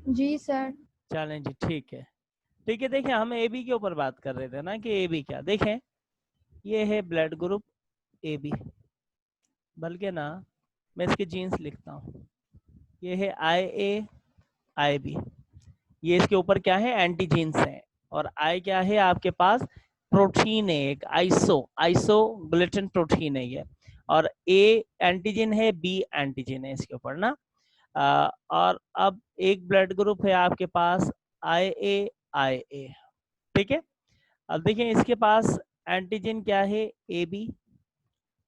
जी sir. चलें जी, ठीक है। ठीक है, देखें हम ए बी के ऊपर बात कर रहे थे ना कि ए बी क्या, देखें ये है ब्लड ग्रुप ए बी, बल्कि ना मैं इसके जीन्स लिखता हूँ। ये है आई ए आई बी, ये इसके ऊपर क्या है, एंटीजीन्स हैं। और आई क्या है आपके पास, प्रोटीन है एक, आइसोग्लिटन प्रोटीन है ये। और ए एंटीजन है, बी एंटीजन है इसके ऊपर ना। और अब एक ब्लड ग्रुप है आपके पास आई ए, ठीक है। अब देखिए इसके पास एंटीजन क्या है, ए बी।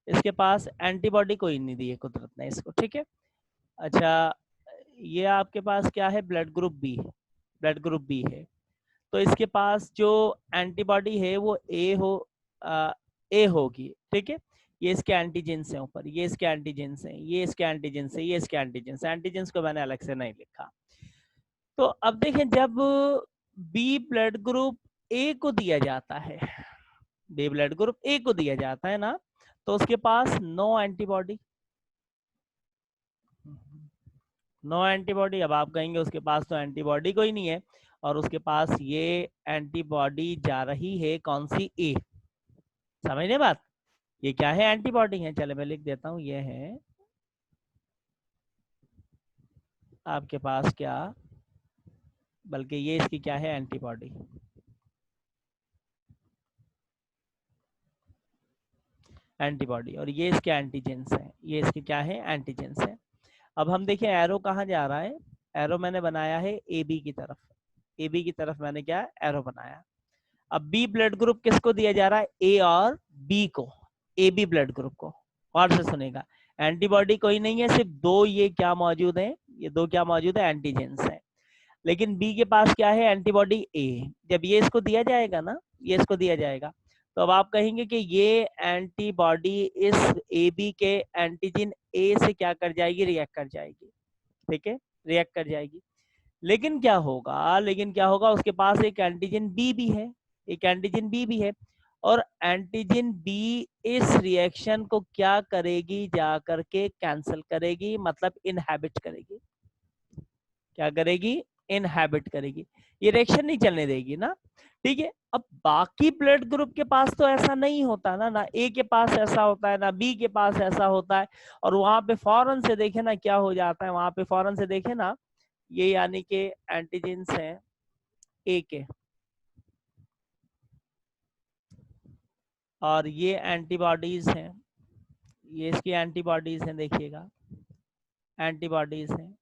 इसके पास एंटीबॉडी कोई नहीं दी है कुदरत ने इसको, ठीक है। अच्छा, ये आपके पास क्या है, blood group B, blood group B है। तो इसके पास जो एंटीबॉडी है वो ए होगी, ठीक है। ये इसके एंटीजेंस हैं ऊपर, ये इसके एंटीजेंस हैं, ये इसके एंटीजेंस है, ये इसके एंटीजेंस, एंटीजेंस को मैंने अलग से नहीं लिखा। तो अब देखें जब बी ब्लड ग्रुप ए को दिया जाता है, बी ब्लड ग्रुप ए को दिया जाता है ना, तो उसके पास नो एंटीबॉडी, नो एंटीबॉडी। अब आप कहेंगे उसके पास तो एंटीबॉडी कोई नहीं है, और उसके पास ये एंटीबॉडी जा रही है कौन सी, ए। समझने बात, ये क्या है, एंटीबॉडी है। चले मैं लिख देता हूं, ये है आपके पास क्या, बल्कि ये इसकी क्या है, एंटीबॉडी, एंटीबॉडी। और ये इसके एंटीजेंस हैं, ये इसके क्या है, एंटीजेंस हैं। अब हम देखें एरो कहाँ जा रहा है, एरो मैंने बनाया है ए बी की तरफ, ए बी की तरफ मैंने क्या एरो बनाया। अब बी ब्लड ग्रुप किसको दिया जा रहा है, ए और बी को, ए बी ब्लड ग्रुप को। और से सुनेगा, एंटीबॉडी कोई नहीं है, सिर्फ दो ये क्या मौजूद है, ये दो क्या मौजूद है, एंटीजेंस है। लेकिन बी के पास क्या है, एंटीबॉडी ए। जब ये इसको दिया जाएगा ना, ये इसको दिया जाएगा, तो अब आप कहेंगे कि ये एंटीबॉडी इस ए बी के एंटीजन ए से क्या कर जाएगी, रिएक्ट कर जाएगी, ठीक है, रिएक्ट कर जाएगी। लेकिन क्या होगा, लेकिन क्या होगा, उसके पास एक एंटीजन बी भी है, एक एंटीजन बी भी है। और एंटीजन बी इस रिएक्शन को क्या करेगी, जा करके कैंसिल करेगी, मतलब इनहैबिट करेगी। क्या करेगी, इनहैबिट करेगी, ये रिएक्शन नहीं चलने देगी ना, ठीक है। अब बाकी ब्लड ग्रुप के पास तो ऐसा नहीं होता ना, ना ए के पास ऐसा होता है, ना बी के पास ऐसा होता है। और वहां पे फौरन से देखे ना क्या हो जाता है, वहां पे फौरन से देखे ना, ये यानी कि एंटीजेंस हैं ए के, और ये एंटीबॉडीज हैं, ये इसकी एंटीबॉडीज हैं, देखिएगा एंटीबॉडीज हैं।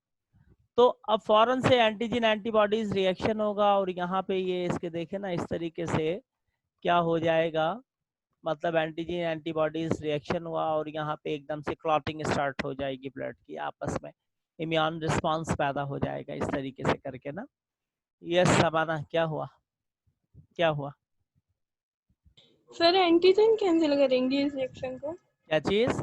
तो अब फौरन से एंटीजन एंटीबॉडीज रिएक्शन होगा, और यहाँ पे ये इसके देखे ना इस तरीके से क्या हो जाएगा, मतलब एंटीजन एंटीबॉडीज रिएक्शन हुआ, और यहाँ पे एकदम से क्लॉटिंग स्टार्ट हो जाएगी ब्लड की आपस में, इम्यून रिस्पांस पैदा हो जाएगा इस तरीके से करके ना। यस सबाना, क्या हुआ, क्या हुआ, सर एंटीजन कैंसिल करेंगे इस रिएक्शन को, क्या चीज,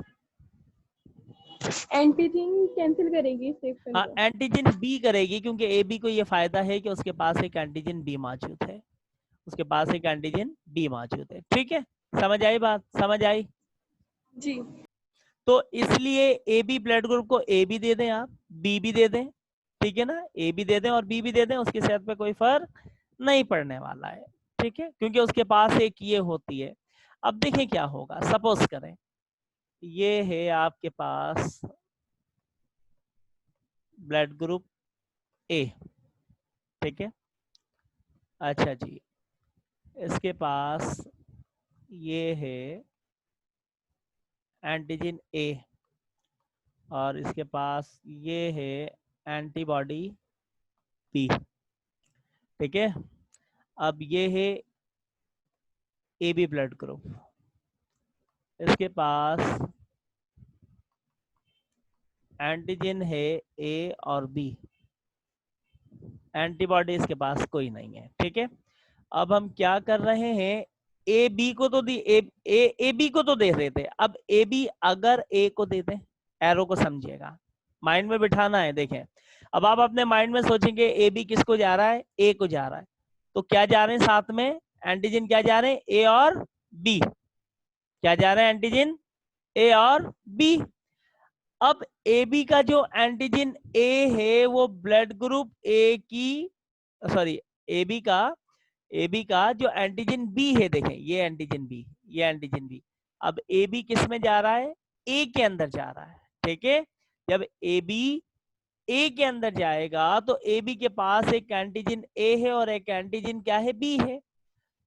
एंटीजन कैंसिल करेंगे इस रिएक्शन हाँ को। एंटीजन बी करेगी, क्योंकि ए बी को ये फायदा है कि उसके पास एक एंटीजन बी मौजूद है, उसके पास एक एंटीजन बी मौजूद है, ठीक है। समझ आई बात, समझ आई। जी। तो इसलिए ए बी ब्लड ग्रुप को ए भी दे दें आप, बी भी दे दें, ठीक है ना, ए भी दे दें और बी भी दे दें, उसकी सेहत पे कोई फर्क नहीं पड़ने वाला है, ठीक है, क्योंकि उसके पास एक ये होती है। अब देखें क्या होगा, सपोज करें ये है आपके पास ब्लड ग्रुप ए, ठीक है। अच्छा जी, इसके पास ये है एंटीजन ए, और इसके पास ये है एंटीबॉडी बी, ठीक है। अब ये है ए बी ब्लड ग्रुप, इसके पास एंटीजन है ए और बी, एंटीबॉडी इसके पास कोई नहीं है, ठीक है। अब हम क्या कर रहे हैं, ए बी को तो दी, ए बी को तो दे रहे थे, अब ए बी अगर ए को दे दें, एरो को समझिएगा, माइंड में बिठाना है, देखें। अब आप अपने माइंड में सोचेंगे ए बी किसको जा रहा है, ए को जा रहा है, तो क्या जा रहे हैं साथ में एंटीजन, क्या जा रहे हैं, ए और बी, क्या जा रहे हैं एंटीजन, ए और बी। अब ए बी का जो एंटीजन ए है वो ब्लड ग्रुप ए की, सॉरी ए बी का जो एंटीजन बी है, देखें ये एंटीजन बी, ये एंटीजन बी, अब ए बी किस में जा रहा है, ए के अंदर जा रहा है, ठीक है। जब ए बी ए के अंदर जाएगा तो ए बी के पास एक एंटीजन ए है और एक एंटीजन क्या है, बी है।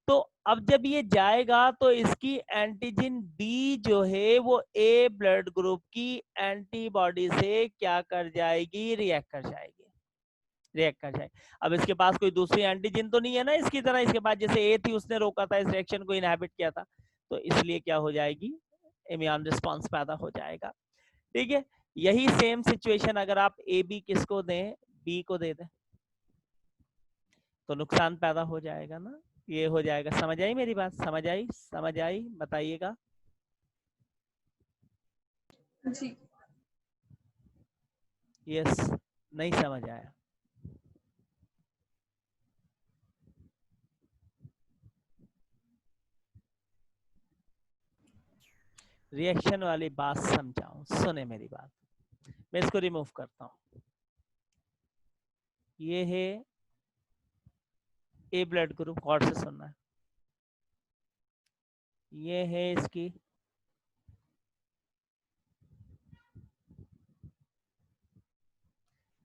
तो अब जब ये जाएगा तो इसकी एंटीजन बी जो है वो ए ब्लड ग्रुप की एंटीबॉडी से क्या कर जाएगी, रिएक्ट कर जाएगी, रिएक्ट कर जाएगी। अब इसके पास कोई दूसरी एंटीजन तो नहीं है ना इसकी तरह, इसके पास जैसे ए थी उसने रोका था इस रिएक्शन को, इनहिबिट किया था, तो इसलिए क्या हो जाएगी, इम्यून रिस्पांस पैदा हो जाएगा, ठीक है। यही सेम सिचुएशन अगर आप ए बी किसको दें, बी को दे दें, तो नुकसान पैदा हो जाएगा ना, ये हो जाएगा। समझ आई मेरी बात, समझ आई, समझ आई, बताइएगा। जी यस, नहीं समझ आया, रिएक्शन वाली बात समझाऊं, सुने मेरी बात, मैं इसको रिमूव करता हूं। ये है ए ब्लड ग्रुप, गौर से सुनना है, ये है इसकी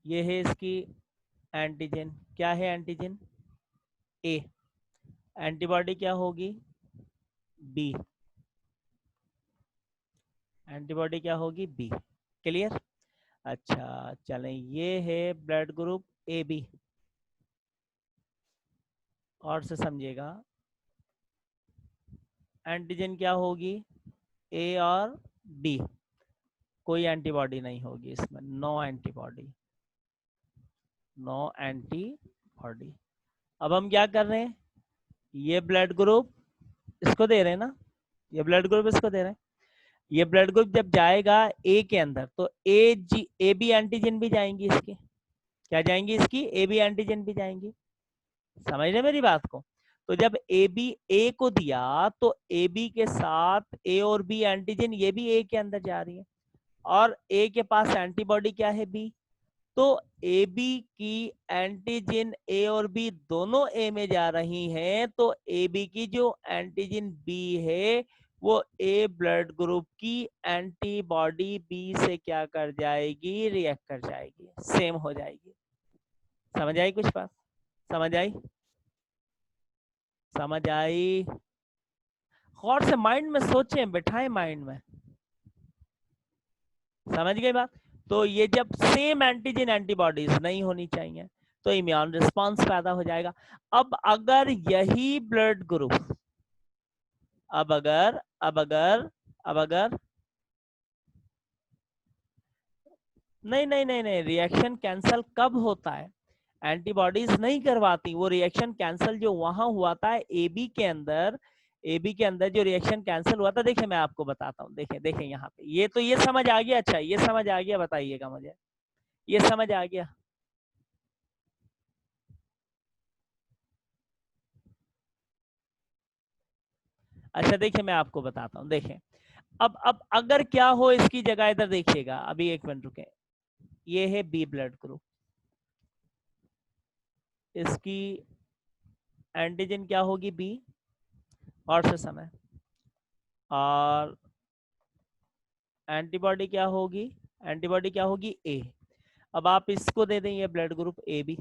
ये है इसकी एंटीजन, क्या है एंटीजन, ए, एंटीबॉडी क्या होगी, बी, एंटीबॉडी क्या होगी, बी, क्लियर। अच्छा चलें, ये है ब्लड ग्रुप ए बी, और से समझिएगा, एंटीजन क्या होगी, ए और बी, कोई एंटीबॉडी नहीं होगी इसमें, नो एंटीबॉडी, नो एंटीबॉडी। अब हम क्या कर रहे हैं, ये ब्लड ग्रुप इसको दे रहे हैं ना, ये ब्लड ग्रुप इसको दे रहे हैं, ये ब्लड ग्रुप जब जाएगा ए के अंदर तो ए बी एंटीजन भी जाएंगी इसकी, क्या जाएंगी इसकी, ए बी एंटीजन भी जाएंगी, समझ रहे मेरी बात को। तो जब ए बी ए को दिया तो ए बी के साथ ए और बी एंटीजन ये भी ए के अंदर जा रही है, और ए के पास एंटीबॉडी क्या है, बी, तो ए बी की एंटीजन ए और बी दोनों ए में जा रही हैं, तो ए बी की जो एंटीजन बी है वो ए ब्लड ग्रुप की एंटीबॉडी बी से क्या कर जाएगी, रिएक्ट कर जाएगी, सेम हो जाएगी। समझ आई कुछ बात, समझ आई, समझ आई, गौर से माइंड में सोचें, बैठाएं माइंड में, समझ गए बात। तो ये जब सेम एंटीजन एंटीबॉडीज नहीं होनी चाहिए तो इम्यून रिस्पांस पैदा हो जाएगा। अब अगर यही ब्लड ग्रुप, अब अगर नहीं, रिएक्शन कैंसल कब होता है, एंटीबॉडीज नहीं करवाती, वो रिएक्शन कैंसल जो वहां हुआ था एबी के अंदर, एबी के अंदर जो रिएक्शन कैंसिल हुआ था, देखिए मैं आपको बताता हूँ, देखें यहाँ पे, ये तो ये समझ आ गया, अच्छा ये समझ आ गया, बताइएगा मुझे, ये समझ आ गया, अच्छा देखिए मैं आपको बताता हूँ, देखें अब अगर क्या हो इसकी जगह, इधर देखिएगा, अभी एक मिनट रुके, ये है बी ब्लड ग्रुप, इसकी एंटीजन क्या होगी, बी, और से समय, और एंटीबॉडी क्या होगी, एंटीबॉडी क्या होगी, ए। अब आप इसको दे दें, ये ब्लड ग्रुप ए बी,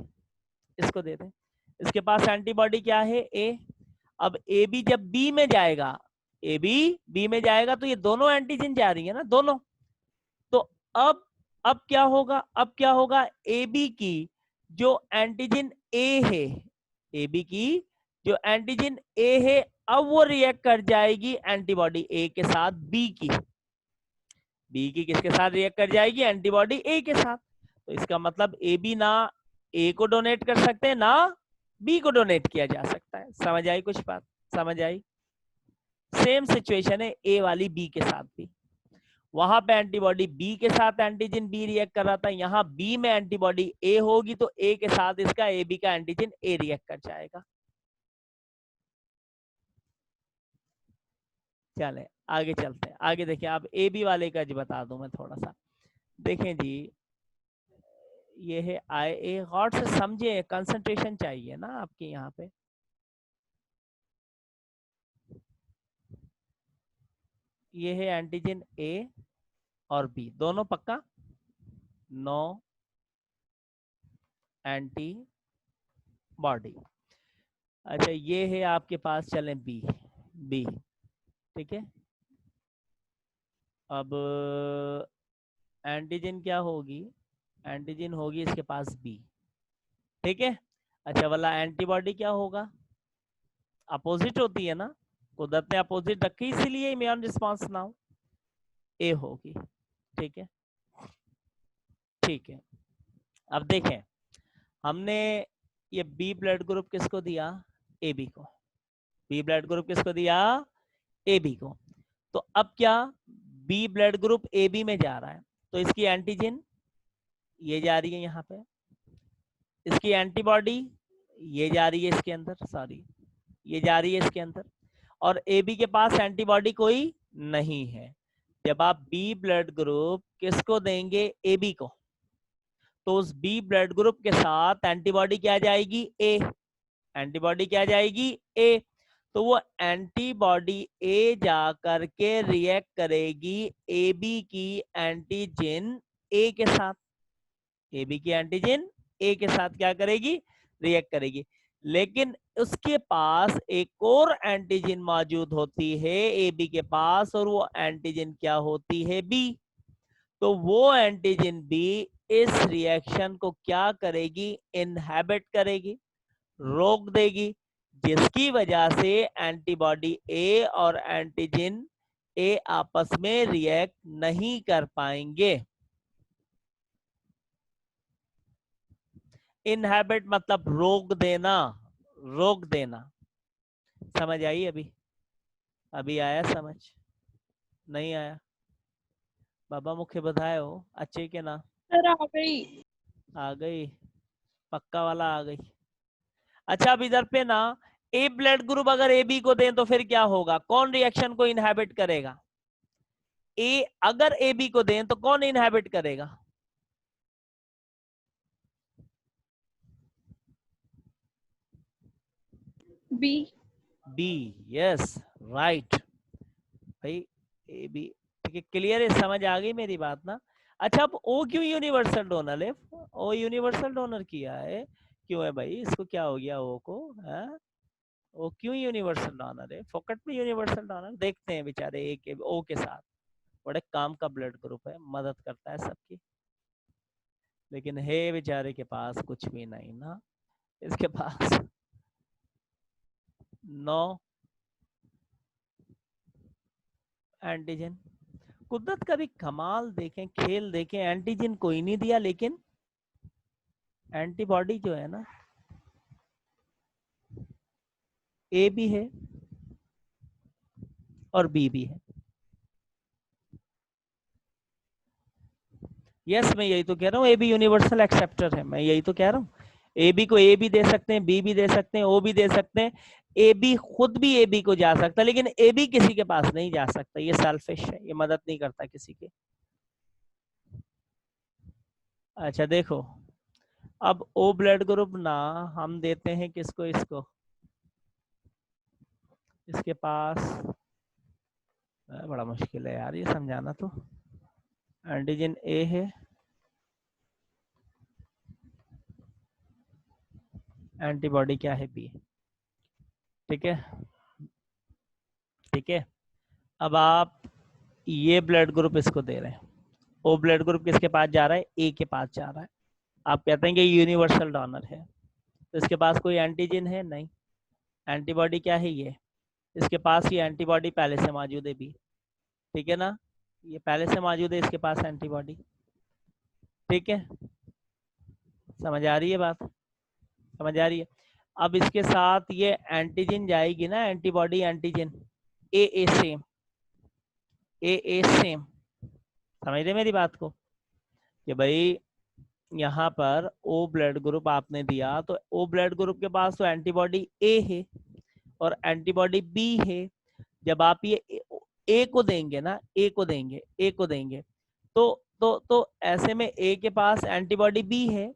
इसको दे दें, इसके पास एंटीबॉडी क्या है, ए। अब ए बी जब बी में जाएगा, ए बी बी में जाएगा तो ये दोनों एंटीजन जा रही है ना, दोनों, तो अब क्या होगा, अब क्या होगा, ए बी की जो एंटीजन ए है, ए बी की जो एंटीजन ए है, अब वो रिएक्ट कर जाएगी एंटीबॉडी ए के साथ बी की, बी की किसके साथ रिएक्ट कर जाएगी, एंटीबॉडी ए के साथ। तो इसका मतलब ए बी ना ए को डोनेट कर सकते हैं ना बी को डोनेट किया जा सकता है। समझ आई कुछ बात, समझ आई। सेम सिचुएशन है ए वाली बी के साथ भी, वहां पे एंटीबॉडी बी के साथ एंटीजन बी रिएक्ट कर रहा था, यहाँ बी में एंटीबॉडी ए होगी तो ए के साथ इसका ए बी का एंटीजन ए रिएक्ट कर जाएगा। चले आगे चलते हैं, आगे देखिए, आप ए बी वाले का जी बता दूं मैं थोड़ा सा, देखें जी, ये है IA, गौर से समझे, कंसंट्रेशन चाहिए ना आपके यहाँ पे। ये है एंटीजन A और B दोनों पक्का, नो एंटीबॉडी। अच्छा ये है आपके पास, चलें बी, ठीक है। अब एंटीजन क्या होगी, एंटीजन होगी इसके पास बी, ठीक है। अच्छा वाला एंटीबॉडी क्या होगा, अपोजिट होती है ना, कुदरत ने अपोजिट रखी इसीलिए इम्यून रिस्पांस ना हो, ए होगी, ठीक है। ठीक है, अब देखें हमने ये बी ब्लड ग्रुप किसको दिया, ए बी को। बी ब्लड ग्रुप किसको दिया, ए बी को। तो अब क्या, B blood group A B में जा रहा है, तो इसकी एंटीजन ये जा रही है यहाँ पे, इसकी एंटीबॉडी ये जा रही है इसके अंदर, सॉरी ये जा रही है इसके अंदर, और ए बी के पास एंटीबॉडी कोई नहीं है। जब आप बी ब्लड ग्रुप किसको देंगे, ए बी को, तो उस बी ब्लड ग्रुप के साथ एंटीबॉडी क्या जाएगी, ए, एंटीबॉडी क्या जाएगी, ए। तो वो एंटीबॉडी ए जा करके रिएक्ट करेगी ए बी की एंटीजन ए के साथ, ए बी की एंटीजन ए के साथ क्या करेगी, रिएक्ट करेगी। लेकिन उसके पास एक और एंटीजन मौजूद होती है ए बी के पास, और वो एंटीजन क्या होती है, बी। तो वो एंटीजन बी इस रिएक्शन को क्या करेगी, इनहेबिट करेगी, रोक देगी, जिसकी वजह से एंटीबॉडी ए और एंटीजन ए आपस में रिएक्ट नहीं कर पाएंगे। इनहेबिट मतलब रोक देना, रोक देना। समझ आई अभी, अभी आया समझ, नहीं आया, बाबा मुख्य बधाए हो, अच्छे के ना, सर आ गई। आ गई, पक्का वाला आ गई। अच्छा अब इधर पे ना, ए ब्लड ग्रुप अगर ए बी को दें तो फिर क्या होगा, कौन रिएक्शन को इनहेबिट करेगा, ए अगर ए बी को दें तो कौन इनहेबिट करेगा, बी। बी, यस राइट भाई, ए बी, ठीक है, क्लियर है, समझ आ गई मेरी बात ना। अच्छा अब ओ क्यों यूनिवर्सल डोनर है, ओ यूनिवर्सल डोनर किया है, क्यों है भाई, इसको क्या हो गया ओ को, है वो क्यों यूनिवर्सल डोनर है, फोकट में यूनिवर्सल डोनर, देखते हैं बेचारे ए के ओ के साथ, बड़े काम का ब्लड ग्रुप है, मदद करता है सबकी, लेकिन है बेचारे के पास कुछ भी नहीं ना, इसके पास नो एंटीजन। कुदरत का भी कमाल देखें, खेल देखें, एंटीजन कोई नहीं दिया लेकिन एंटीबॉडी जो है ना, ए भी है और बी भी है। यस मैं यही तो कह रहा हूँ, ए बी यूनिवर्सल एक्सेप्टर है, मैं यही तो कह रहा हूँ, ए बी को ए भी दे सकते हैं, बी भी दे सकते हैं, ओ भी दे सकते हैं, ए बी खुद भी ए बी को जा सकता है, लेकिन ए बी किसी के पास नहीं जा सकता, ये सेल्फिश है, ये मदद नहीं करता किसी की। अच्छा देखो, अब ओ ब्लड ग्रुप ना हम देते हैं किसको, इसको, इसके पास बड़ा मुश्किल है यार ये समझाना, तो एंटीजन ए है, एंटीबॉडी क्या है, बी, ठीक है, ठीक है। अब आप ये ब्लड ग्रुप इसको दे रहे हैं, ओ ब्लड ग्रुप किसके पास जा रहा है, ए के पास जा रहा है, आप कहते हैं कि यूनिवर्सल डोनर है, तो इसके पास कोई एंटीजन है नहीं, एंटीबॉडी क्या है, ये इसके पास ये एंटीबॉडी पहले से मौजूद है बी, ठीक है ना, ये पहले से मौजूद है इसके पास एंटीबॉडी, ठीक है, समझ आ रही है बात, समझ आ रही है। अब इसके साथ ये एंटीजन जाएगी ना, एंटीबॉडी एंटीजन ए सेम, ए सेम, समझ रहे मेरी बात को, कि भाई यहाँ पर ओ ब्लड ग्रुप आपने दिया, तो ओ ब्लड ग्रुप के पास तो एंटीबॉडी ए है और एंटीबॉडी बी है, जब आप ये ए को देंगे ना, ए को देंगे, ए को देंगे, तो तो ऐसे में ए के पास एंटीबॉडी बी है,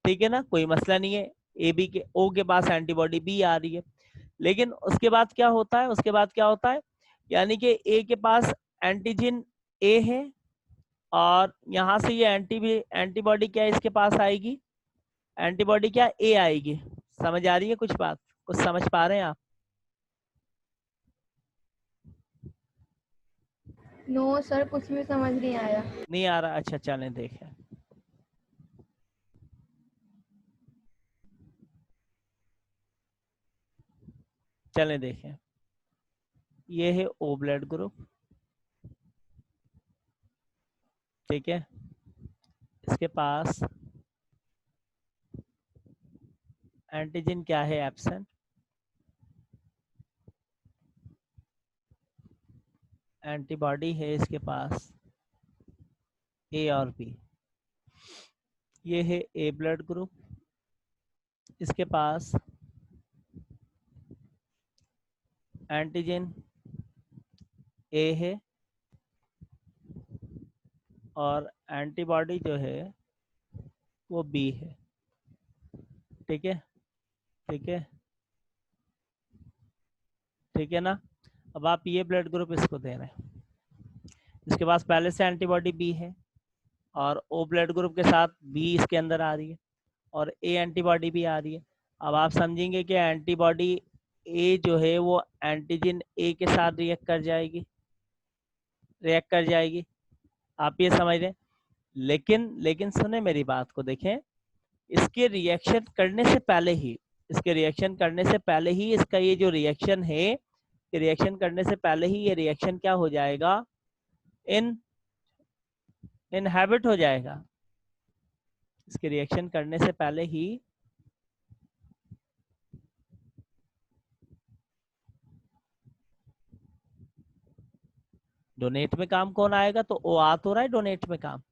ठीक है ना, कोई मसला नहीं है। ए बी के ओ के पास एंटीबॉडी बी आ रही है, लेकिन उसके बाद क्या होता है, उसके बाद क्या होता है, यानी कि ए के पास एंटीजन ए है, और यहां से ये एंटीबॉडी क्या इसके पास आएगी, एंटीबॉडी क्या ए आएगी। समझ आ रही है कुछ बात, कुछ समझ पा रहे हैं आप? नो सर, कुछ भी समझ नहीं आया। नहीं आ रहा, अच्छा चलें देखें। चलें देखें, ये है ओ ब्लड ग्रुप, ठीक है, इसके पास एंटीजन क्या है, एब्सेंट, एंटीबॉडी है इसके पास ए और बी। ये है ए ब्लड ग्रुप, इसके पास एंटीजन ए है और एंटीबॉडी जो है वो बी है, ठीक है, ठीक है, ठीक है ना। अब आप ये ब्लड ग्रुप इसको दे रहे हैं, इसके पास पहले से एंटीबॉडी बी है, और ओ ब्लड ग्रुप के साथ बी इसके अंदर आ रही है, और ए एंटीबॉडी भी आ रही है। अब आप समझेंगे कि एंटीबॉडी ए जो है वो एंटीजन ए के साथ रिएक्ट कर जाएगी, रिएक्ट कर जाएगी, आप ये समझ रहे हैं। लेकिन सुने मेरी बात को, देखें, इसके रिएक्शन करने से पहले ही, इसके रिएक्शन करने से पहले ही इसका ये जो रिएक्शन है, रिएक्शन करने से पहले ही ये रिएक्शन क्या हो जाएगा, इनहैबिट हो जाएगा। इसके रिएक्शन करने से पहले ही डोनेट में काम कौन आएगा, तो ओ आ तो रहा है डोनेट में काम,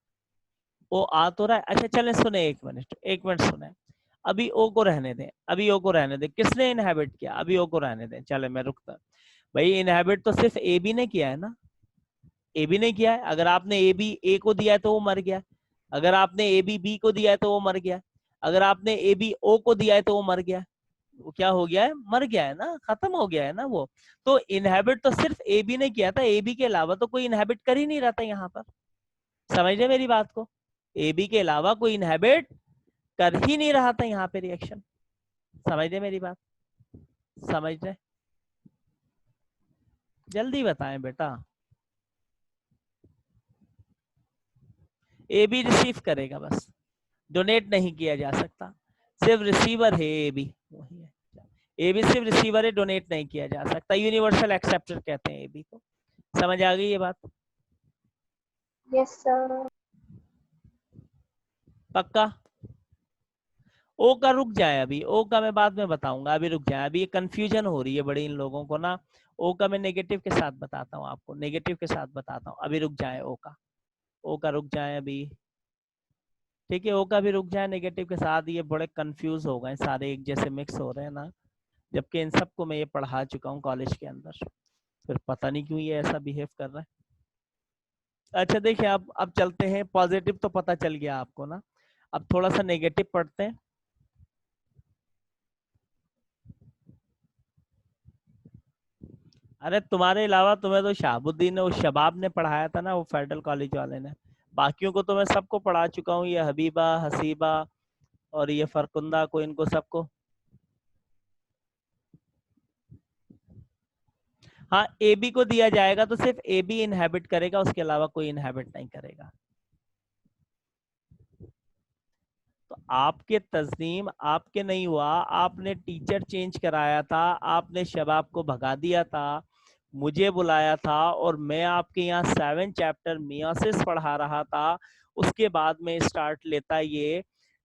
ओ आ तो रहा है। अच्छा चलें, सुने एक मिनट सुने, अभी ओ को रहने दें, अभी ओ को रहने दें, किसने इनहैबिट किया, अभी ओ को रहने दें, चले मैं रुकता। भाई इनहैबिट तो सिर्फ ए बी ने किया है ना, ए बी ने किया है। अगर आपने ए बी ए को दिया है तो वो मर गया, अगर आपने ए बी बी को दिया है तो वो मर गया, अगर आपने ए बी ओ को दिया है तो वो मर गया, वो क्या हो गया है, मर गया है ना, खत्म हो गया है ना वो। तो इनहैबिट तो सिर्फ ए बी ने किया था, ए बी के अलावा तो कोई इनहैबिट कर ही नहीं रहा था यहाँ पर। समझ रहे मेरी बात को, ए बी के अलावा कोई इनहैबिट कर ही नहीं रहा था यहाँ पे रिएक्शन। समझ रहे मेरी बात, समझ रहे, जल्दी बताएं बेटा। ए बी रिसीव करेगा बस, डोनेट नहीं किया जा सकता, सिर्फ रिसीवर है ए बी, वही है, ए बी सिर्फ रिसीवर है, डोनेट नहीं किया जा सकता, यूनिवर्सल एक्सेप्टर कहते हैं ए बी को। समझ आ गई ये बात? Yes sir. पक्का? ओ का रुक जाए, अभी ओ का मैं बाद में बताऊंगा, अभी रुक जाए, अभी ये कंफ्यूजन हो रही है बड़ी इन लोगों को ना। ओ का मैं नेगेटिव के साथ बताता हूँ आपको, नेगेटिव के साथ बताता हूँ, अभी रुक जाए ओ का, ओ का रुक जाए अभी, ठीक है, ओ का भी रुक जाए नेगेटिव के साथ। ये बड़े कंफ्यूज हो गए, सारे एक जैसे मिक्स हो रहे हैं ना, जबकि इन सबको मैं ये पढ़ा चुका हूँ कॉलेज के अंदर, फिर पता नहीं क्यों ये ऐसा बिहेव कर रहा है। अच्छा देखिए, अब चलते हैं, पॉजिटिव तो पता चल गया आपको ना, अब थोड़ा सा नेगेटिव पढ़ते हैं। अरे तुम्हारे अलावा तुम्हें तो शहाबुद्दीन और शबाब ने पढ़ाया था ना, वो फेडरल कॉलेज वाले ने, बाकियों को तो मैं सबको पढ़ा चुका हूँ, ये हबीबा, हसीबा और ये फरकुंदा को, इनको सबको। हाँ, ए बी को दिया जाएगा तो सिर्फ ए बी इनहैबिट करेगा, उसके अलावा कोई इनहैबिट नहीं करेगा। तो आपके तस्नीम, आपके नहीं हुआ, आपने टीचर चेंज कराया था, आपने शबाब को भगा दिया था, मुझे बुलाया था, और मैं आपके यहाँ 7 चैप्टर मियोसिस पढ़ा रहा था, उसके बाद में स्टार्ट लेता ये,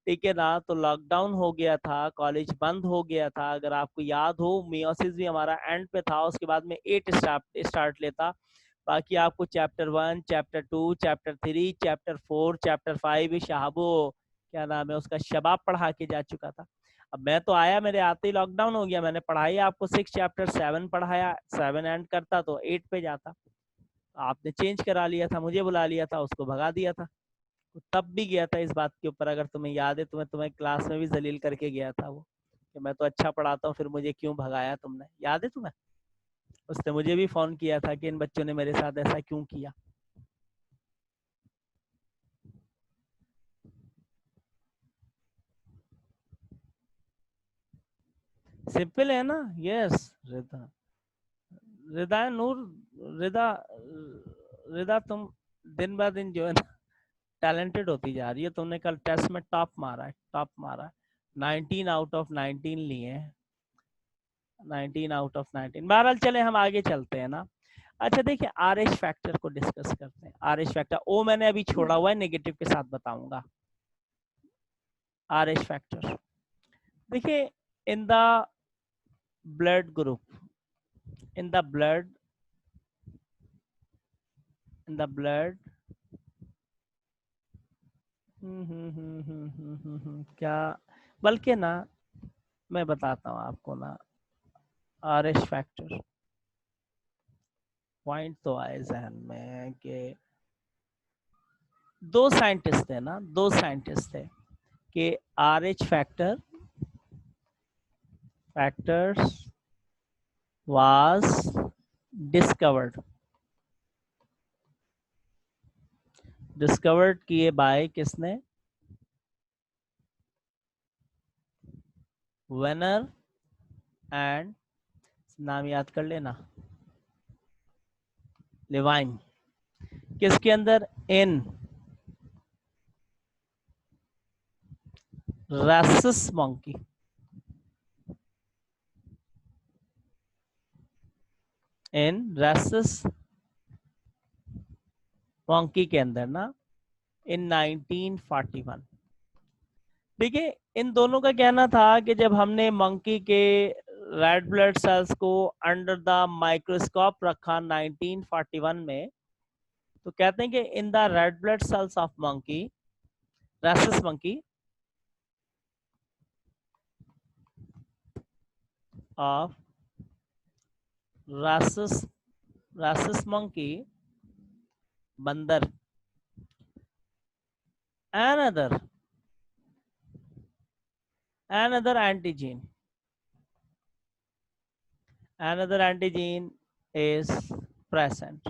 ठीक है ना। तो लॉकडाउन हो गया था, कॉलेज बंद हो गया था, अगर आपको याद हो, मियोसिस भी हमारा एंड पे था, उसके बाद में 8 स्टार्ट लेता, बाकी आपको chapter 1, chapter 2, chapter 3, chapter 4, chapter 5 शहाबो क्या नाम है उसका, शबाब पढ़ा के जा चुका था। अब मैं तो आया, मेरे आते ही लॉकडाउन हो गया, मैंने पढ़ाई आपको 6 चैप्टर 7 पढ़ाया, 7 एंड करता तो 8 पे जाता, आपने चेंज करा लिया था, मुझे बुला लिया था, उसको भगा दिया था। तब भी गया था इस बात के ऊपर, अगर तुम्हें याद है, तुम्हें क्लास में भी जलील करके गया था वो, कि मैं तो अच्छा पढ़ाता हूँ, फिर मुझे क्यों भगाया तुमने, याद है तुम्हें? उसने मुझे भी फोन किया था कि इन बच्चों ने मेरे साथ ऐसा क्यों किया। सिंपल है ना? यस रिदा, रिदा नूर, रिदा, रिदा तुम दिन ब दिन जो है ना टैलेंटेड होती जा रही है। तुमने कल टेस्ट में टॉप मारा है, टॉप मारा है, 19 आउट ऑफ 19 लिए हैं, 19 आउट ऑफ 19। बहरहाल चले हम आगे चलते हैं ना। अच्छा देखिए, आर एच फैक्टर को डिस्कस करते हैं। आर एच फैक्टर ओ मैंने अभी छोड़ा हुआ है, नेगेटिव के साथ बताऊंगा। आर एच फैक्टर देखिए, in the blood group, in the blood, in the blood, क्या, बल्कि ना मैं बताता हूँ आपको ना, आर एच फैक्टर पॉइंट तो आए जहन में कि दो साइंटिस्ट थे ना, दो साइंटिस्ट थे कि R H factor, factors was discovered, discovered किए बाय किसने? वेनर एंड, नाम याद कर लेना, लेवाइन। किसके अंदर? इन रैसस मंकी, इन रैसस मंकी के अंदर ना, इन 1941। देखिए, इन दोनों का कहना था कि जब हमने मंकी के रेड ब्लड सेल्स को अंडर द माइक्रोस्कोप रखा 1941 में, तो कहते हैं कि in the red blood cells of monkey, rhesus monkey, of rhesus, rhesus monkey, बंदर, another antigen, another antigen is present.